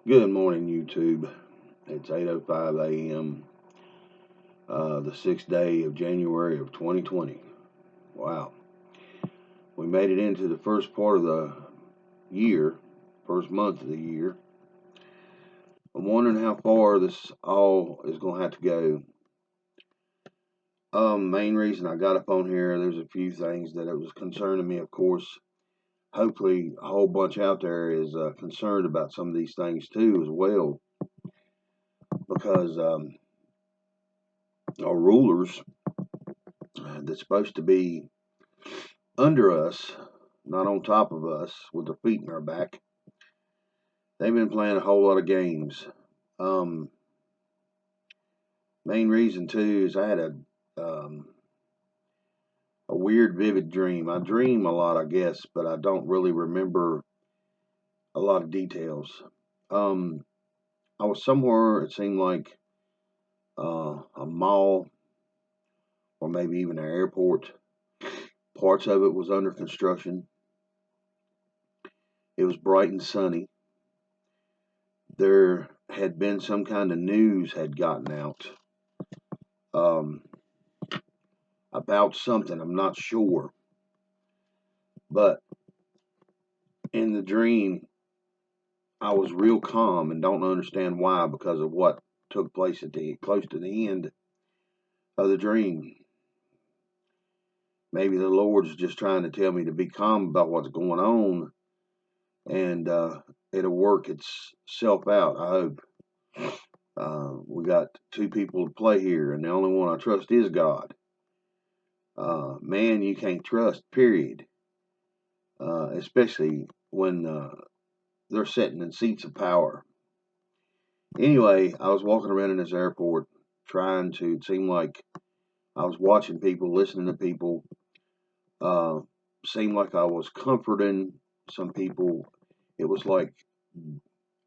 Good morning, YouTube. It's 8:05 a.m. The sixth day of January of 2020. Wow, we made it into the first part of the year, first month of the year. I'm wondering how far this all is going to have to go. Main reason I got up on here, there's a few things that it was concerning me. Of course, hopefully a whole bunch out there is concerned about some of these things too as well, because our rulers that's supposed to be under us, not on top of us, with their feet in our back. They've been playing a whole lot of games. Um, Main reason too is I had a weird, vivid dream. I dream a lot, I guess, but I don't really remember a lot of details. Um, I was somewhere. It seemed like a mall, or maybe even an airport. Parts of it was under construction. It was bright and sunny. There had been some kind of news had gotten out um, about something. I'm not sure, but in the dream, I was real calm and don't understand why because of what took place at the close to the end of the dream. Maybe the Lord's just trying to tell me to be calm about what's going on, and it'll work itself out. I hope. We got two people to play here, and the only one I trust is God. Man, you can't trust, period. Especially when they're sitting in seats of power. Anyway, I was walking around in this airport trying to, it seemed like I was watching people, listening to people. Uh, Seemed like I was comforting some people. It was like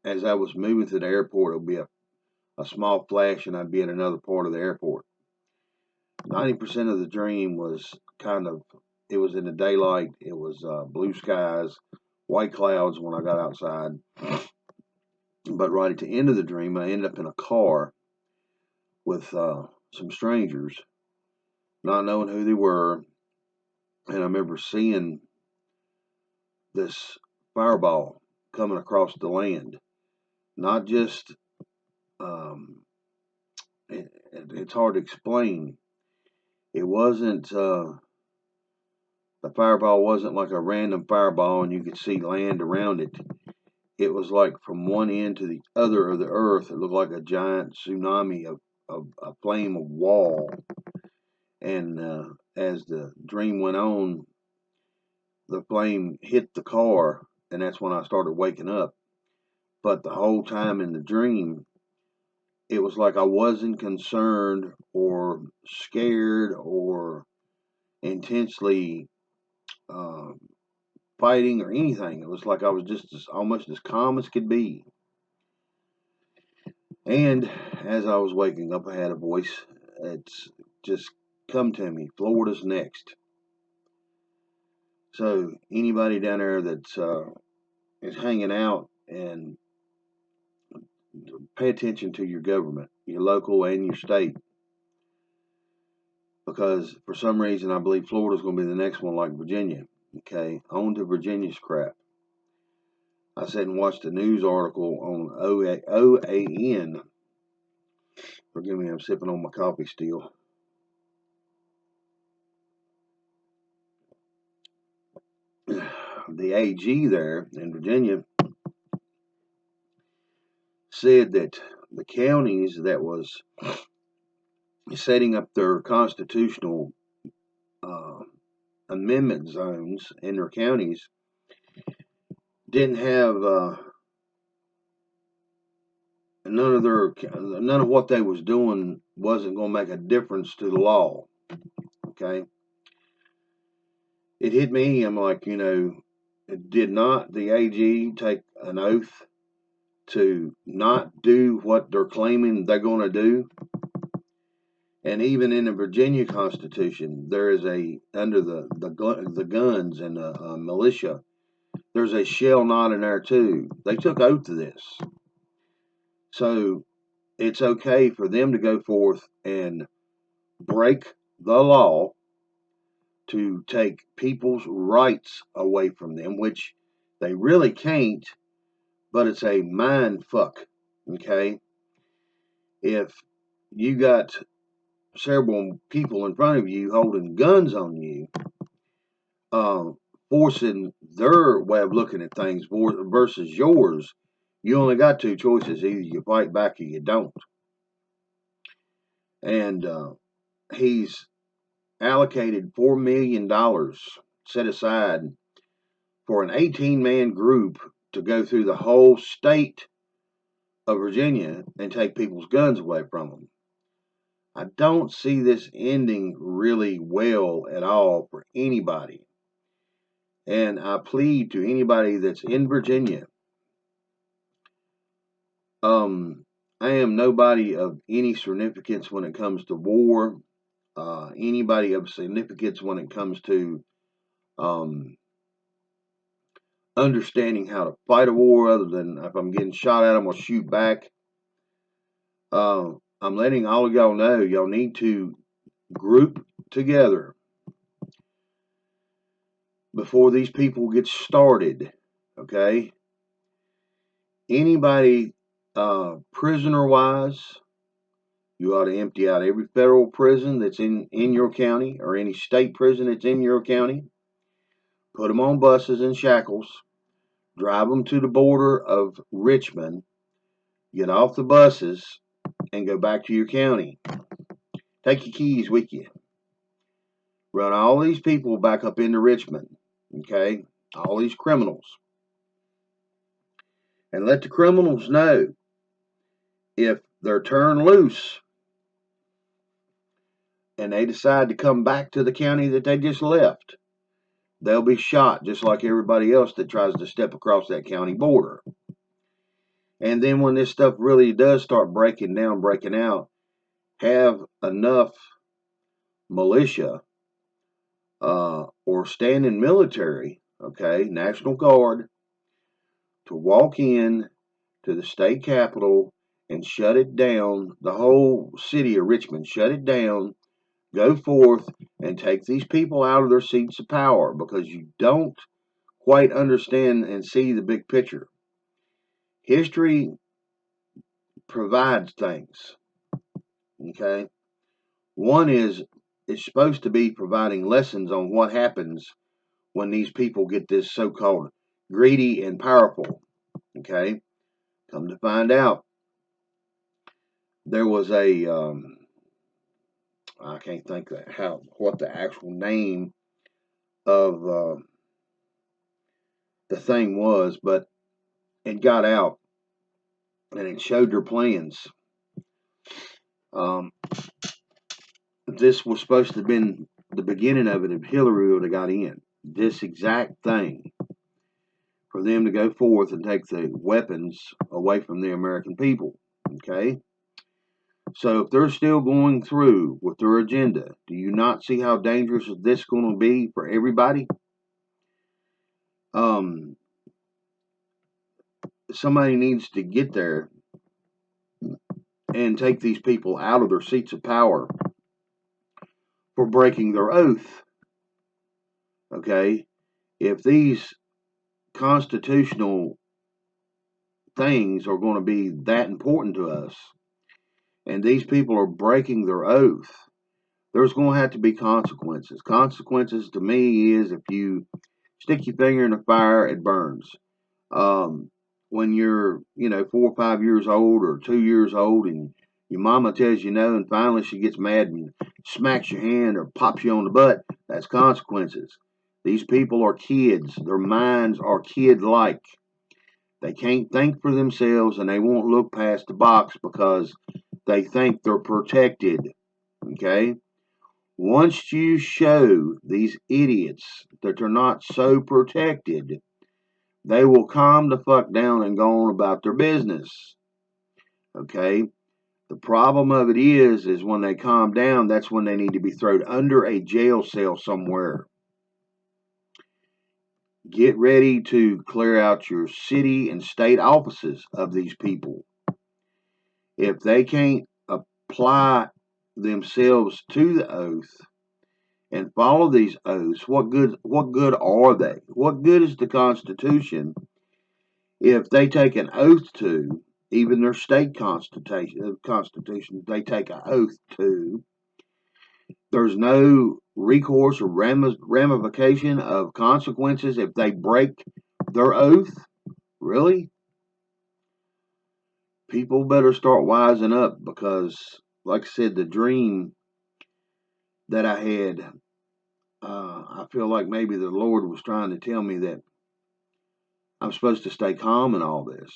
as I was moving through the airport, it would be a small flash and I'd be in another part of the airport. 90% of the dream was kind of, it was in the daylight. It was blue skies, white clouds when I got outside. But right at the end of the dream, I ended up in a car with some strangers, not knowing who they were. And I remember seeing this fireball coming across the land. Not just, um, it's hard to explain. It wasn't, the fireball wasn't like a random fireball and you could see land around it. It was like from one end to the other of the earth. It looked like a giant tsunami of a flame of wall. And as the dream went on, the flame hit the car, and that's when I started waking up. But the whole time in the dream, it was like I wasn't concerned or scared or intensely uh, fighting or anything. It was like I was just almost as calm as could be. And as I was waking up, I had a voice. It's just come to me. Florida's next. So anybody down there that's is hanging out, and pay attention to your government, your local and your state, because for some reason I believe Florida's going to be the next one, like Virginia. Okay, on to Virginia's crap. I sat and watched a news article on OAN. Forgive me, I'm sipping on my coffee still. The AG there in Virginia said that the counties that was setting up their constitutional uh, amendment zones in their counties didn't have none of what they was doing wasn't going to make a difference to the law. Okay, it hit me. I'm like, did not the AG take an oath to not do what they're claiming they're going to do? And even in the Virginia Constitution, there is a under the guns and the militia. There's a shall not in there too. They took oath to this. So it's okay for them to go forth and break the law to take people's rights away from them, which they really can't, but it's a mind fuck. Okay? If you got several people in front of you holding guns on you, uh, forcing their way of looking at things versus yours, you only got two choices: either you fight back or you don't. And he's allocated $4 million set aside for an 18-man group to go through the whole state of Virginia and take people's guns away from them. I don't see this ending really well at all for anybody. And I plead to anybody that's in Virginia. I am nobody of any significance when it comes to war. Anybody of significance when it comes to um, understanding how to fight a war, other than if I'm getting shot at, I'm going to shoot back. I'm letting all of y'all know y'all need to group together before these people get started. Okay? Anybody prisoner wise, you ought to empty out every federal prison that's in your county, or any state prison that's in your county. Put them on buses and shackles. Drive them to the border of Richmond. Get off the buses and go back to your county. Take your keys with you. Run all these people back up into Richmond. Okay? All these criminals. And let the criminals know, if they're turned loose and they decide to come back to the county that they just left, they'll be shot just like everybody else that tries to step across that county border. And then when this stuff really does start breaking out, have enough militia or standing military, okay, National Guard, to walk in to the state capitol and shut it down, the whole city of Richmond, shut it down, go forth and take these people out of their seats of power, because you don't quite understand and see the big picture. History provides things, okay? One is, it's supposed to be providing lessons on what happens when these people get this so-called greedy and powerful, okay? Come to find out, there was a I can't think of what the actual name of the thing was, but it got out and it showed their plans. Um, this was supposed to have been the beginning of it if Hillary would have got in. This exact thing, for them to go forth and take the weapons away from the American people. Okay? So if they're still going through with their agenda, do you not see how dangerous this is going to be for everybody? Somebody needs to get there and take these people out of their seats of power for breaking their oath. Okay? If these constitutional things are going to be that important to us, and these people are breaking their oath, there's going to have to be consequences. Consequences to me is, if you stick your finger in the fire, it burns. When you're, 4 or 5 years old or 2 years old, and your mama tells you no, and finally she gets mad and smacks your hand or pops you on the butt, that's consequences. These people are kids. Their minds are kid-like. They can't think for themselves, and they won't look past the box because they think they're protected. Okay? Once you show these idiots that they're not so protected, they will calm the fuck down and go on about their business. Okay? The problem of it is when they calm down, that's when they need to be thrown under a jail cell somewhere. Get ready to clear out your city and state offices of these people. If they can't apply themselves to the oath and follow these oaths, what good are they? What good is the Constitution if they take an oath to, even their state constitutions they take an oath to, there's no recourse or ramification of consequences if they break their oath? Really? People better start wising up, because, like I said, the dream that I had, I feel like maybe the Lord was trying to tell me that I'm supposed to stay calm in all this.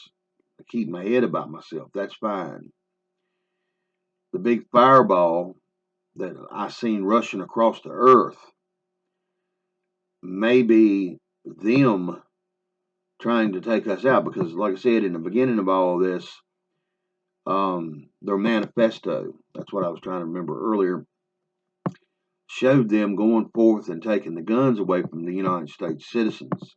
I keep my head about myself. That's fine. The big fireball that I seen rushing across the earth may be them trying to take us out, because, like I said, in the beginning of all of this, their manifesto, that's what I was trying to remember earlier, showed them going forth and taking the guns away from the United States citizens.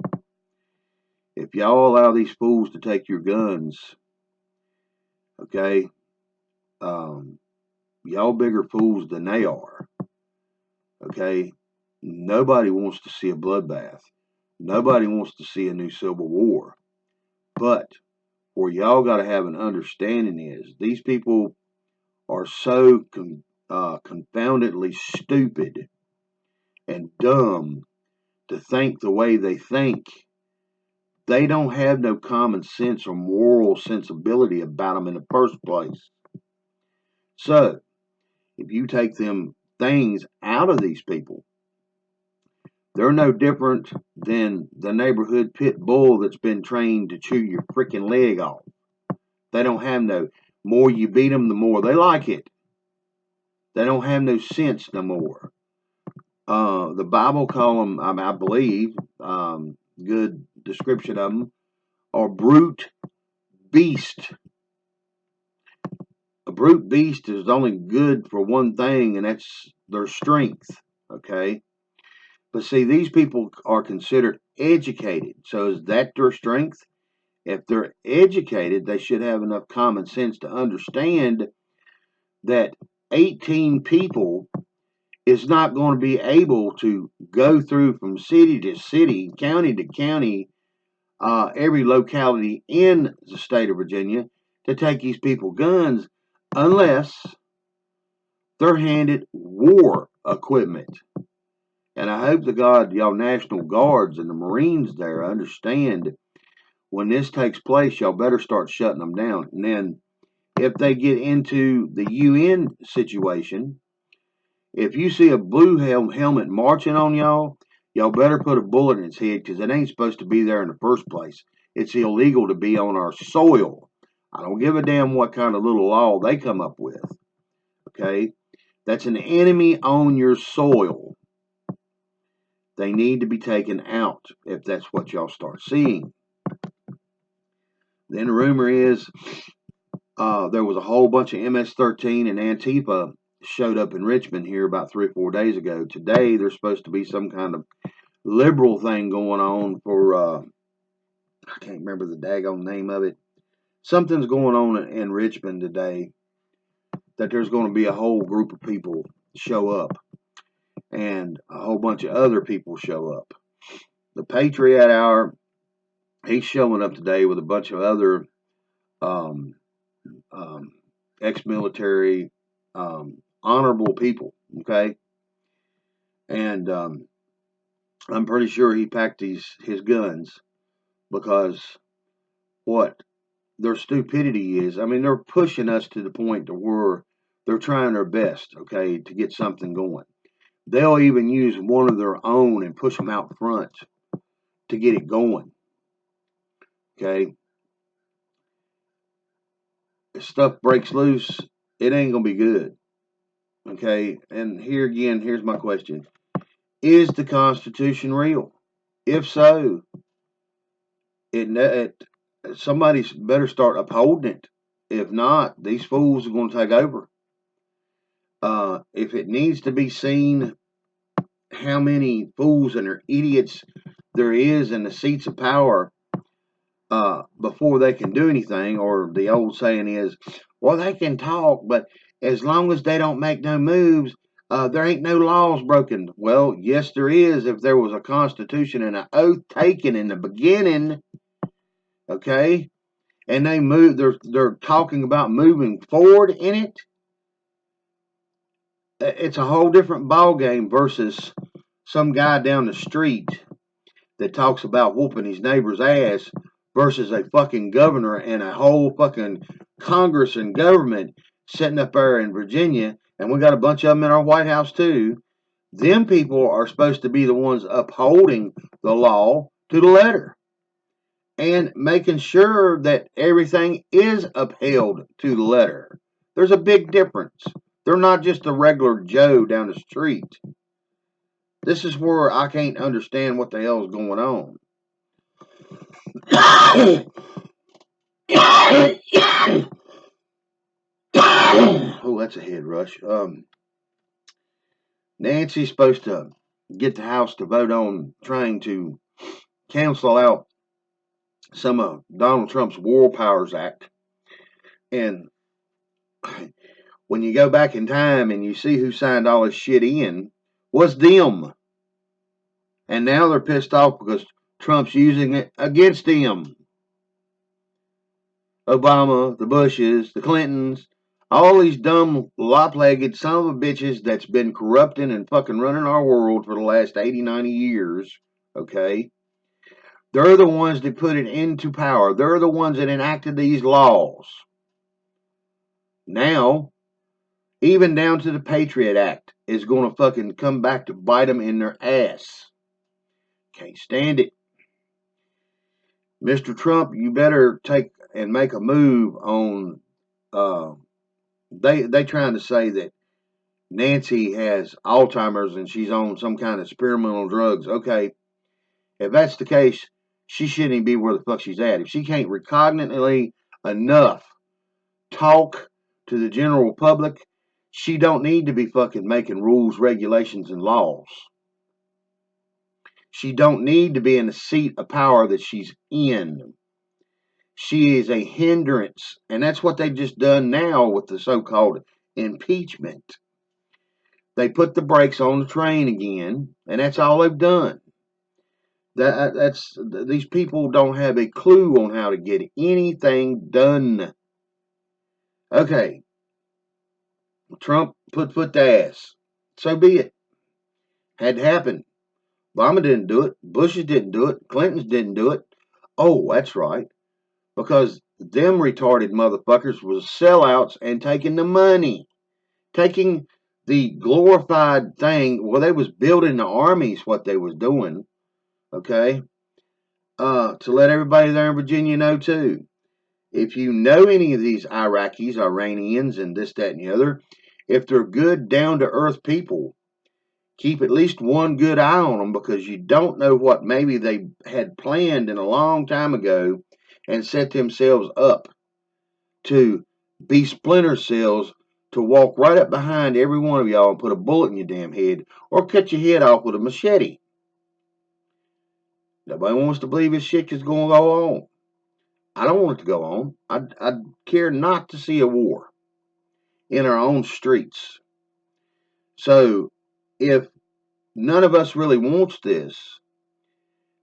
If y'all allow these fools to take your guns, okay, y'all bigger fools than they are, okay? Nobody wants to see a bloodbath. Nobody wants to see a new civil war. But where y'all got to have an understanding is, these people are so confoundedly stupid and dumb to think the way they think. They don't have no common sense or moral sensibility about them in the first place. So, if you take them things out of these people, they're no different than the neighborhood pit bull that's been trained to chew your freaking leg off. They don't have no, more you beat them, the more they like it. They don't have no sense no more. The Bible call them, I believe, good description of them, are brute beast. A brute beast is only good for one thing, and that's their strength, okay? But see, these people are considered educated. So is that their strength? If they're educated, they should have enough common sense to understand that 18 people is not going to be able to go through from city to city, county to county, every locality in the state of Virginia to take these people guns unless they're handed war equipment. And I hope to God y'all National Guards and the Marines there understand, when this takes place, y'all better start shutting them down. And then if they get into the UN situation, if you see a blue helmet marching on y'all, y'all better put a bullet in its head, because it ain't supposed to be there in the first place. It's illegal to be on our soil. I don't give a damn what kind of little law they come up with. Okay? That's an enemy on your soil. They need to be taken out if that's what y'all start seeing. Then the rumor is there was a whole bunch of MS-13 and Antifa showed up in Richmond here about 3 or 4 days ago. Today, there's supposed to be some kind of liberal thing going on for, I can't remember the daggone name of it. Something's going on in Richmond today that there's going to be a whole group of people show up, and a whole bunch of other people show up. The Patriot Hour, he's showing up today with a bunch of other ex-military, honorable people, okay? And I'm pretty sure he packed his guns, because what their stupidity is, I mean, they're pushing us to the point to where they're trying their best, okay, to get something going. They'll even use one of their own and push them out front to get it going, okay? If stuff breaks loose, it ain't going to be good, okay? And here again, here's my question. Is the Constitution real? If so, somebody better start upholding it. If not, these fools are going to take over. If it needs to be seen how many fools and idiots there is in the seats of power, before they can do anything. Or the old saying is, well, they can talk, but as long as they don't make no moves, there ain't no laws broken. Well, yes, there is. If there was a constitution and an oath taken in the beginning, okay, and they move, they're talking about moving forward in it. It's a whole different ball game versus some guy down the street that talks about whooping his neighbor's ass versus a fucking governor and a whole fucking Congress and government sitting up there in Virginia, and we got a bunch of them in our White House too. Them people are supposed to be the ones upholding the law to the letter and making sure that everything is upheld to the letter. There's a big difference. They're not just a regular Joe down the street. This is where I can't understand what the hell's going on. Oh, that's a head rush. Nancy's supposed to get the House to vote on trying to cancel out some of Donald Trump's War Powers Act. And when you go back in time and you see who signed all this shit in, was them. And now they're pissed off because Trump's using it against them. Obama, the Bushes, the Clintons, all these dumb, lop-legged son of a bitches that's been corrupting and fucking running our world for the last 80, 90 years, okay? They're the ones that put it into power. They're the ones that enacted these laws. Now, even down to the Patriot Act is going to fucking come back to bite them in their ass. Can't stand it. Mr. Trump, you better take and make a move on. They trying to say that Nancy has Alzheimer's and she's on some kind of experimental drugs. Okay, if that's the case, she shouldn't even be where the fuck she's at. If she can't recognizantly enough talk to the general public, she don't need to be fucking making rules, regulations, and laws. She don't need to be in the seat of power that she's in. She is a hindrance, and that's what they just done now with the so-called impeachment. They put the brakes on the train again, and that's all they've done. These people don't have a clue on how to get anything done. Okay, Trump put the ass. So be it. Had to happen. Obama didn't do it. Bushes didn't do it. Clintons didn't do it. Oh, that's right. Because them retarded motherfuckers was sellouts and taking the money. Taking the glorified thing. Well, they was building the armies, what they was doing. Okay? To let everybody there in Virginia know, too. If you know any of these Iraqis, Iranians, and this, that, and the other, if they're good, down-to-earth people, keep at least one good eye on them because you don't know what maybe they had planned in a long time ago and set themselves up to be splinter cells to walk right up behind every one of y'all and put a bullet in your damn head or cut your head off with a machete. Nobody wants to believe this shit is going to go on. I don't want it to go on. I'd care not to see a war in our own streets. So if none of us really wants this,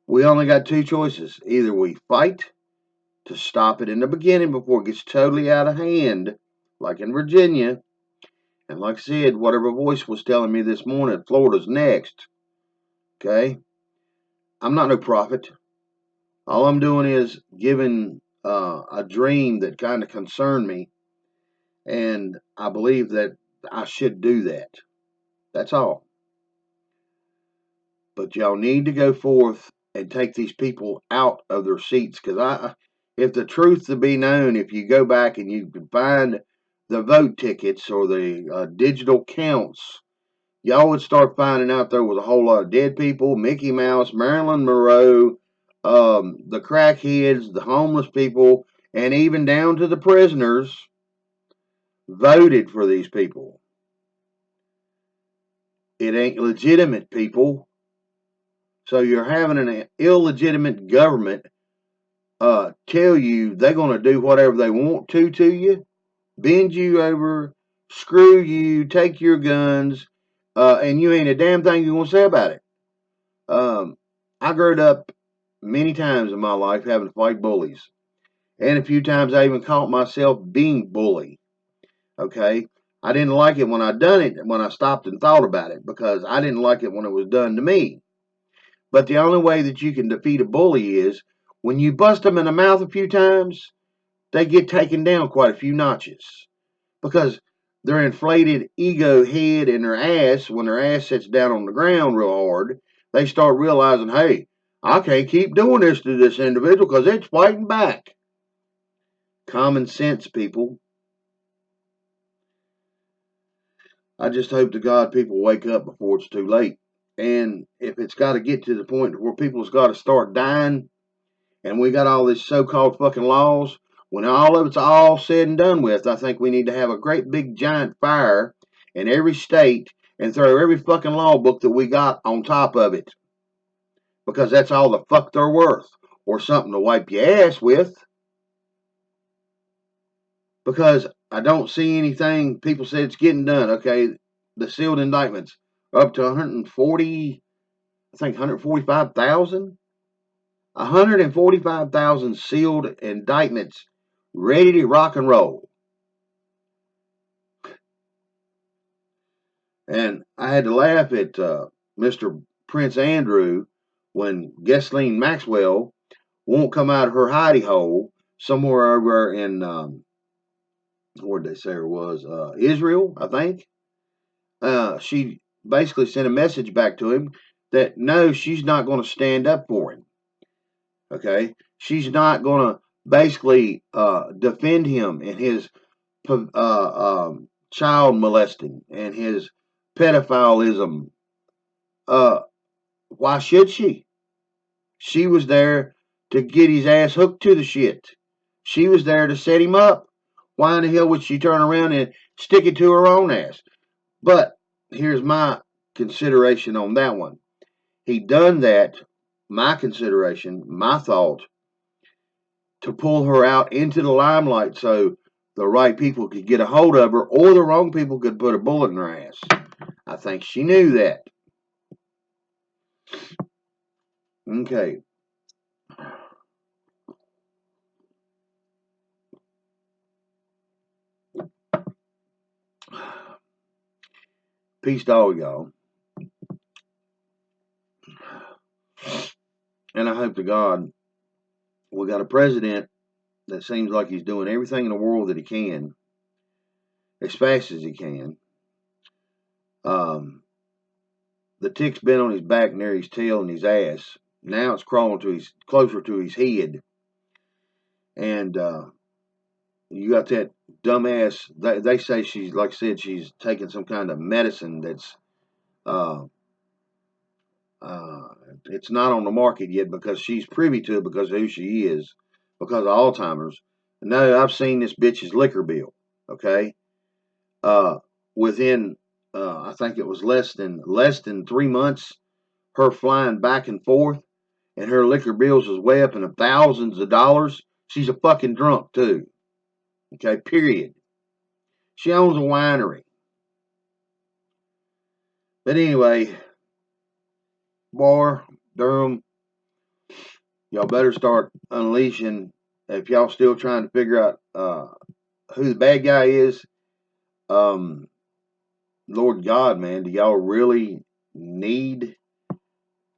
we only got two choices. Either we fight to stop it in the beginning before it gets totally out of hand, like in Virginia. And like I said, whatever voice was telling me this morning, Florida's next. Okay? I'm not no prophet. All I'm doing is giving a dream that kind of concerned me. And I believe that I should do that. That's all. But y'all need to go forth and take these people out of their seats. Because if the truth to be known, if you go back and you can find the vote tickets or the digital counts, y'all would start finding out there was a whole lot of dead people, Mickey Mouse, Marilyn Monroe, the crackheads, the homeless people, and even down to the prisoners voted for these people. It ain't legitimate, people. So you're having an illegitimate government tell you they're going to do whatever they want to you, bend you over, screw you, take your guns, and you ain't a damn thing you're going to say about it. I grew up many times in my life having to fight bullies. And a few times I even caught myself being bullied. Okay? I didn't like it when I done it, when I stopped and thought about it, because I didn't like it when it was done to me. But the only way that you can defeat a bully is when you bust them in the mouth a few times, they get taken down quite a few notches. Because their inflated ego head and their ass, when their ass sits down on the ground real hard, they start realizing, hey, I can't keep doing this to this individual because it's fighting back. Common sense, people. I just hope to God people wake up before it's too late. And if it's got to get to the point where people's got to start dying, and we got all these so-called fucking laws, when all of it's all said and done with, I think we need to have a great big giant fire in every state and throw every fucking law book that we got on top of it. Because that's all the fuck they're worth. Or something to wipe your ass with. Because I don't see anything. People say it's getting done. Okay, the sealed indictments are up to 140, I think 145,000. 145,000 sealed indictments ready to rock and roll. And I had to laugh at Mr. Prince Andrew when Ghislaine Maxwell won't come out of her hidey hole somewhere over in, where did they say it was? Israel, I think. She basically sent a message back to him that no, she's not going to stand up for him. Okay? She's not going to basically defend him and his child molesting and his pedophilism. Why should she? She was there to get his ass hooked to the shit. She was there to set him up. Why in the hell would she turn around and stick it to her own ass? But here's my consideration on that one. He done that, my consideration, my thought, to pull her out into the limelight so the right people could get a hold of her or the wrong people could put a bullet in her ass. I think she knew that. Okay. Peace to all y'all. And I hope to God we got a president that seems like he's doing everything in the world that he can as fast as he can. The tick's been on his back near his tail and his ass. Now it's crawling to his closer to his head. And you got that dumbass. They say she's, like I said, she's taking some kind of medicine that's uh, it's not on the market yet because she's privy to it because of who she is, because of Alzheimer's. No, I've seen this bitch's liquor bill. Okay, uh, within I think it was less than 3 months, her flying back and forth, and her liquor bills was way up in the thousands of dollars. She's a fucking drunk too. Okay, period. She owns a winery. But anyway, Bar, Durham, y'all better start unleashing. If y'all still trying to figure out who the bad guy is, um, Lord God, man, do y'all really need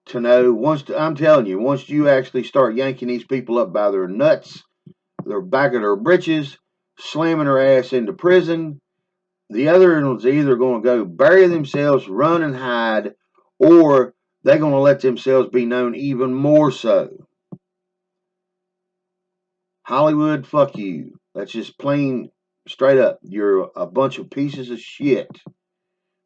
to know? I'm telling you, once you actually start yanking these people up by their nuts, their back of their britches, slamming their ass into prison, the other one's either going to go bury themselves, run and hide, or they're going to let themselves be known even more so. Hollywood, fuck you. That's just plain straight up. You're a bunch of pieces of shit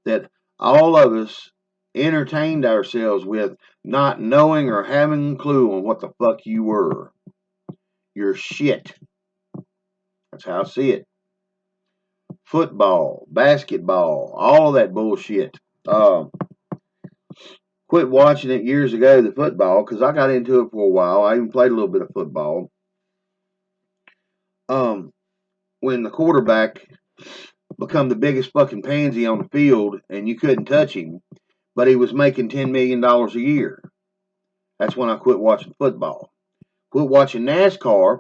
that all of us entertained ourselves with, not knowing or having a clue on what the fuck you were. You're shit. That's how I see it. Football, basketball, all of that bullshit. Quit watching it years ago, the football, because I got into it for a while. I even played a little bit of football. when the quarterback become the biggest fucking pansy on the field and you couldn't touch him, but he was making $10 million a year. That's when I quit watching football. Quit watching NASCAR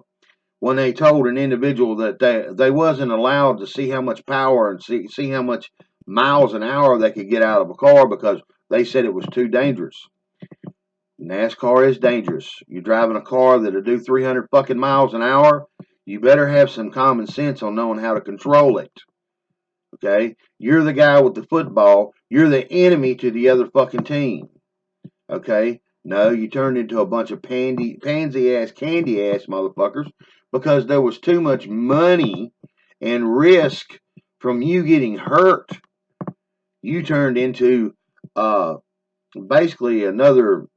when they told an individual that they wasn't allowed to see how much power and see how much miles an hour they could get out of a car because they said it was too dangerous. NASCAR is dangerous. You're driving a car that'll do 300 fucking miles an hour. You better have some common sense on knowing how to control it. Okay? You're the guy with the football. You're the enemy to the other fucking team. Okay? No, you turned into a bunch of pansy-ass, candy-ass motherfuckers because there was too much money and risk from you getting hurt. You turned into basically another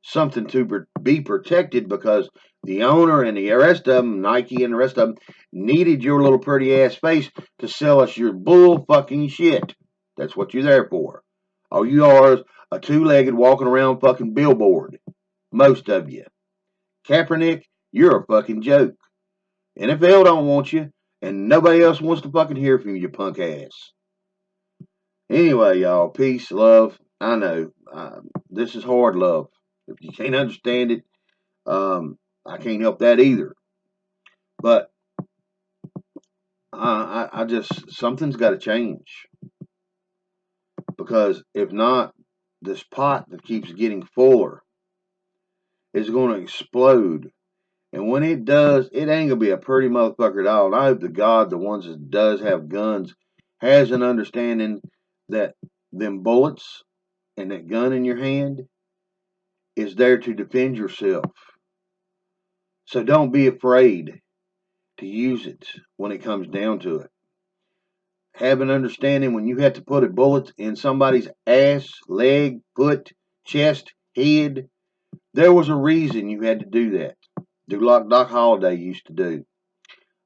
something to be protected because the owner and the rest of them, Nike and the rest of them, needed your little pretty ass face to sell us your bull fucking shit. That's what you're there for. All you are is a two-legged walking around fucking billboard. Most of you. Kaepernick, you're a fucking joke. NFL don't want you, and nobody else wants to fucking hear from you, punk ass. Anyway, y'all, peace, love. I know this is hard love. If you can't understand it, I can't help that either. But I just something's got to change because if not, this pot that keeps getting fuller is going to explode. And when it does, it ain't gonna be a pretty motherfucker at all. And I hope to God the ones that does have guns has an understanding that them bullets and that gun in your hand is there to defend yourself. So don't be afraid to use it when it comes down to it. Have an understanding when you have to put a bullet in somebody's ass, leg, foot, chest, head. There was a reason you had to do that. Do like Doc Holliday used to do.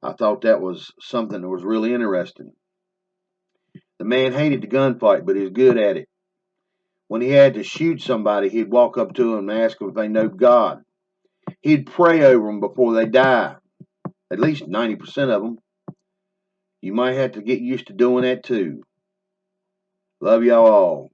I thought that was something that was really interesting. The man hated the gunfight, but he was good at it. When he had to shoot somebody, he'd walk up to them and ask them if they know God. He'd pray over them before they die. At least 90% of them. You might have to get used to doing that too. Love y'all all.